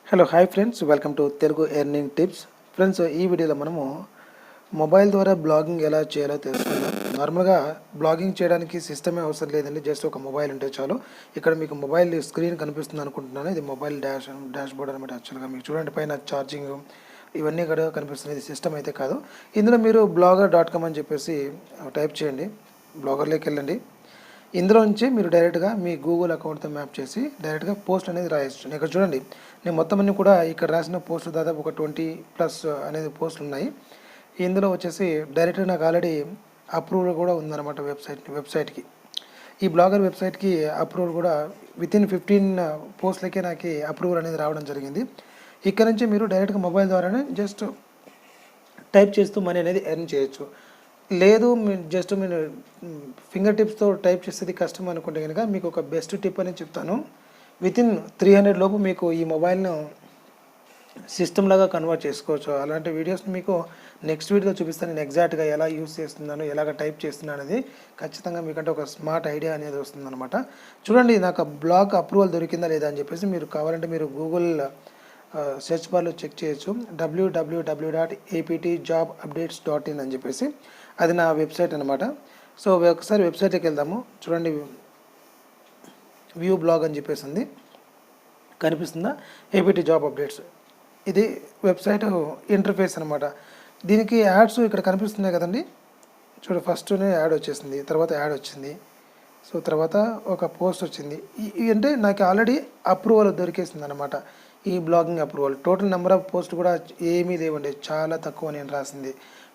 Hello hi friends, welcome to Telugu earning tips. Friends, ఈ వీడియోలో మనము మొబైల్ ద్వారా బ్లాగింగ్ ఎలా చేయాలో తెలుసుకుందాం. నార్మల్గా బ్లాగింగ్ చేయడానికి సిస్టమే అవసరం లేదండి, జస్ట్ ఒక మొబైల్ ఉంటే చాలు. ఇక్కడ మీకు మొబైల్ స్క్రీన్ కనిపిస్తుంది అనుకుంటున్నాను. ఇది మొబైల్ డాష్ బోర్డ్ అనమాట. యాక్చువల్గా మీకు చూడండి, పైన ఛార్జింగ్ ఇవన్నీ కూడా కనిపిస్తుంది. ఇది సిస్టమ్ అయితే కాదు. ఇందులో మీరు blogger.com అని చెప్పేసి టైప్ చేయండి. బ్లాగర్లోకి వెళ్ళండి. ఇందులో నుంచి మీరు డైరెక్ట్గా మీ గూగుల్ అకౌంట్తో మ్యాప్ చేసి డైరెక్ట్గా పోస్ట్ అనేది రాయొచ్చు. ఇక్కడ చూడండి, నేను మొత్తం అన్ని కూడా ఇక్కడ రాసిన పోస్టులు దాదాపు ఒక 20+ అనేది పోస్టులు ఉన్నాయి. ఇందులో వచ్చేసి డైరెక్ట్గా నాకు ఆల్రెడీ అప్రూవల్ కూడా ఉందన్నమాట వెబ్సైట్కి. ఈ బ్లాగర్ వెబ్సైట్కి అప్రూవల్ కూడా వితిన్ 15 పోస్టులకే నాకు అప్రూవల్ అనేది రావడం జరిగింది. ఇక్కడ నుంచి మీరు డైరెక్ట్గా మొబైల్ ద్వారానే జస్ట్ టైప్ చేస్తూ మనీ అనేది ఎర్న్ చేయొచ్చు. లేదు మీరు ఫింగర్ టిప్స్తో టైప్ చేసేది కష్టం అనుకుంటే కనుక మీకు ఒక బెస్ట్ టిప్ అని చెప్తాను. వితిన్ 300 లోపు మీకు ఈ మొబైల్ను సిస్టమ్ లాగా కన్వర్ట్ చేసుకోవచ్చు. అలాంటి వీడియోస్ని మీకు నెక్స్ట్ వీడియోలో చూపిస్తాను. నేను ఎగ్జాక్ట్గా ఎలా యూస్ చేస్తున్నాను, ఎలాగ టైప్ చేస్తున్నాను అనేది ఖచ్చితంగా మీకంటే ఒక స్మార్ట్ ఐడియా అనేది వస్తుందన్నమాట. చూడండి, నాకు బ్లాగ్ అప్రూవల్ దొరికిందా లేదా అని చెప్పేసి మీరు కావాలంటే మీరు గూగుల్ సెర్చ్ బార్లో చెక్ చేయొచ్చు. www.aptjobupdates.in అని చెప్పేసి అది నా వెబ్సైట్ అనమాట. సో ఒకసారి వెబ్సైట్కి వెళ్దాము. చూడండి, వ్యూ బ్లాగ్ అని చెప్పేసి ఉంది, కనిపిస్తుందా? APT job updates. ఇది వెబ్సైట్ ఇంటర్ఫేస్ అనమాట. దీనికి యాడ్స్ ఇక్కడ కనిపిస్తున్నాయి కదండి. చూడ, ఫస్ట్నే యాడ్ వచ్చేసింది, తర్వాత యాడ్ వచ్చింది, సో తర్వాత ఒక పోస్ట్ వచ్చింది. అంటే నాకు ఆల్రెడీ అప్రూవల్ దొరికేసింది అనమాట. ఈ blogging approval total number of post కూడా ఏమీ లేవండి, చాలా తక్కువ నేను రాసింది.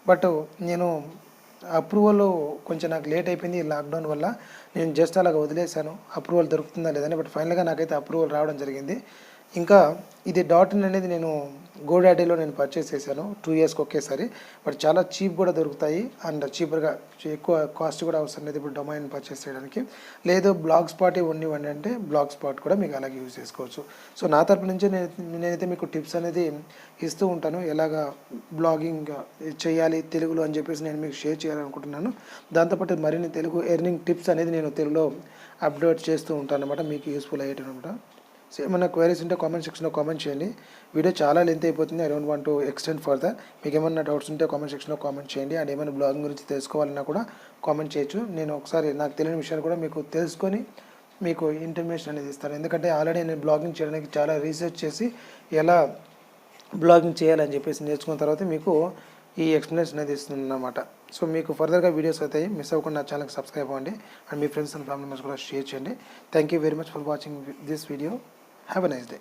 బట్ నేను అప్రూవల్ కొంచెం నాకు లేట్ అయిపోయింది ఈ లాక్డౌన్ వల్ల. నేను జస్ట్ అలాగ వదిలేశాను అప్రూవల్ దొరుకుతుందా లేదని. బట్ ఫైనల్గా నాకైతే అప్రూవల్ రావడం జరిగింది. ఇంకా ఇది .in అనేది నేను గోడాడీలో నేను పర్చేస్ చేశాను 2 ఇయర్స్కి ఒకేసారి. బట్ చాలా చీప్ కూడా దొరుకుతాయి అండ్ చీపర్గా, ఎక్కువ కాస్ట్ కూడా అవసరం లేదు ఇప్పుడు డొమైన్ పర్చేస్ చేయడానికి. లేదు బ్లాగ్ స్పాట్ ఇవ్వండి అంటే బ్లాగ్ స్పాట్ కూడా మీకు అలాగే యూజ్ చేసుకోవచ్చు. సో నా తరపు నుంచి నేనైతే మీకు టిప్స్ అనేది ఇస్తూ ఉంటాను, ఎలాగా బ్లాగింగ్ చేయాలి తెలుగులో అని చెప్పేసి నేను మీకు షేర్ చేయాలనుకుంటున్నాను. దాంతోపాటు మరిన్ని తెలుగు ఎర్నింగ్ టిప్స్ అనేది నేను తెలుగులో అప్డేట్ చేస్తూ ఉంటాను అనమాట, మీకు యూస్ఫుల్ అయ్యేటనమాట. సో ఏమైనా క్వైరీస్ ఉంటే కామెంట్ సెక్షన్లో కామెంట్ చేయండి. వీడియో చాలా లెంత్ అయిపోతుంది, I don't want to extend further. మీకు ఏమైనా డౌట్స్ ఉంటే కామెంట్ సెక్షన్లో కామెంట్ చేయండి. అండ్ ఏమైనా బ్లాగింగ్ గురించి తెలుసుకోవాలన్నా కూడా కామెంట్ చేయొచ్చు. నేను ఒకసారి నాకు తెలియని విషయాలు కూడా మీకు తెలుసుకొని మీకు ఇన్ఫర్మేషన్ అనేది ఇస్తాను. ఎందుకంటే ఆల్రెడీ నేను బ్లాగింగ్ చేయడానికి చాలా రీసెర్చ్ చేసి ఎలా బ్లాగింగ్ చేయాలని చెప్పేసి నేర్చుకున్న తర్వాత మీకు ఈ ఎక్స్ప్లెనేషన్ అనేది ఇస్తుంది అన్నమాట. సో మీకు ఫర్దర్గా వీడియోస్ అవుతాయి, మిస్ అవ్వకుండా నా ఛానల్కి సబ్స్క్రైబ్ అవ్వండి and me friends and family members కూడా షేర్ చేయండి. Thank you very much for watching this video. Have a nice day.